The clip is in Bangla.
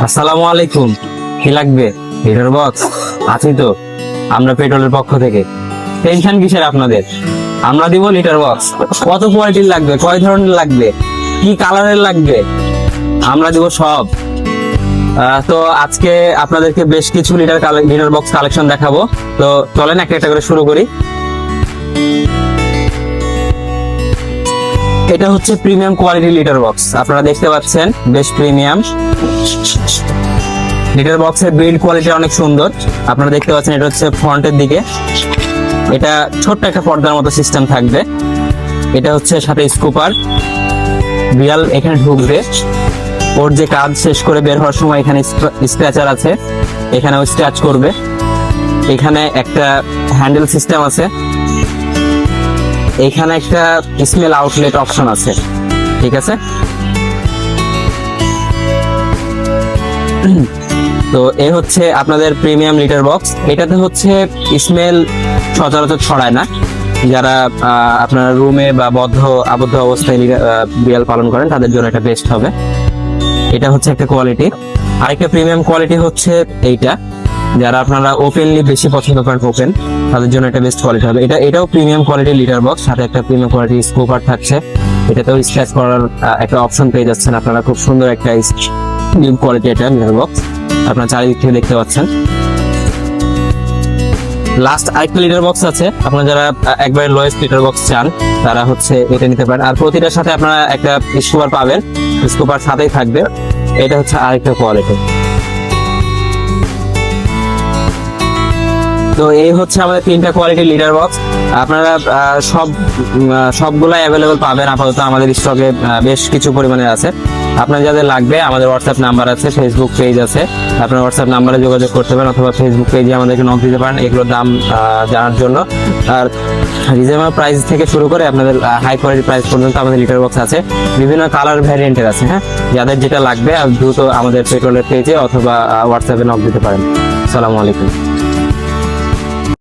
আসসালামু আলাইকুম। কি লাগবে? লিটার বক্স আছি তো, আমরা পেট্রোলের পক্ষ থেকে। টেনশন কিসের আপনাদের? আমরা দিব লিটার বক্স। কত কোয়ালিটির লাগবে, কয় ধরনের লাগবে, কি কালারের লাগবে, আমরা দিব সব। তো আজকে আপনাদেরকে বেশ কিছু লিটার বক্স কালেকশন দেখাবো। তো চলেন একটা একটা করে শুরু করি। এটা হচ্ছে প্রিমিয়াম কোয়ালিটি লিটার বক্স, আপনারা দেখতে পাচ্ছেন বেশ প্রিমিয়াম লিটার বক্সের বিল্ড কোয়ালিটি অনেক সুন্দর। আপনারা দেখতে পাচ্ছেন এটা হচ্ছে ফ্রন্টের দিকে, এটা ছোট্ট একটা পর্দার মতো সিস্টেম থাকবে। এটা হচ্ছে সাথে স্কুপার, বিড়াল এখানে ঢুকবে, ওর যে কাজ শেষ করে বের হওয়ার সময় এখানে স্ক্র্যাচার আছে, এখানেও স্ক্র্যাচ করবে। এখানে একটা হ্যান্ডেল সিস্টেম আছে, এখানে একটা স্মেল আউটলেট অপশন আছে, ঠিক আছে। তো এ হচ্ছে আপনাদের প্রিমিয়াম লিটার বক্স। এটাতে হচ্ছে স্মেল সচরাচর ছড়ায় না, যারা আপনার রুমে বা আবদ্ধ অবস্থায় বিড়াল পালন করেন তাদের জন্য এটা বেস্ট হবে। এটা হচ্ছে একটা কোয়ালিটি। আরেকটা প্রিমিয়াম কোয়ালিটি হচ্ছে এইটা, যারা আপনারা ওপেনলি বেশি পছন্দ করেন ওপেন, তাদের জন্য এটা বেস্ট কোয়ালিটি হবে। এটাও প্রিমিয়াম কোয়ালিটির লিটার বক্স, সাথে একটা প্রিমিয়াম কোয়ালিটি স্কুপার থাকছে। এটাতেও স্ক্র্যাচ করার একটা অপশন পেয়ে যাচ্ছেন আপনারা। খুব সুন্দর একটা প্রিমিয়াম কোয়ালিটি এটা লিটার বক্স, আপনারা চারিদিক থেকে দেখতে পাচ্ছেন। লাস্ট আরেকটা লিটার বক্স আছে, আপনারা যারা একবারে লোয়েস্ট লিটার বক্স চান তারা হচ্ছে এটা নিতে পারেন। আর প্রতিটার সাথে আপনারা একটা স্কুপার পাবেন, স্কুপার সাথেই থাকবে। এটা হচ্ছে আরেকটা কোয়ালিটি। তো এই হচ্ছে আমাদের তিনটা কোয়ালিটির লিটার বক্স। আপনারা সবগুলাই অ্যাভেলেবল পাবেন আপাতত আমাদের স্টকে বেশ কিছু পরিমাণে আছে। আপনার যাদের লাগবে আমাদের হোয়াটসঅ্যাপ নাম্বার আছে, ফেসবুক পেজ আছে, আপনার হোয়াটসঅ্যাপ নাম্বারে যোগাযোগ করতে পারেন অথবা ফেসবুক পেজে আমাদেরকে নক দিতে পারেন এগুলোর দাম জানার জন্য। আর রিজনেবল প্রাইস থেকে শুরু করে আপনাদের হাই কোয়ালিটি প্রাইস পর্যন্ত আমাদের লিটার বক্স আছে, বিভিন্ন কালার ভ্যারিয়েন্টের আছে। হ্যাঁ, যাদের যেটা লাগবে দ্রুত আমাদের পেট্রোলের পেজে অথবা হোয়াটসঅ্যাপে নক দিতে পারেন। আসসালামু আলাইকুম।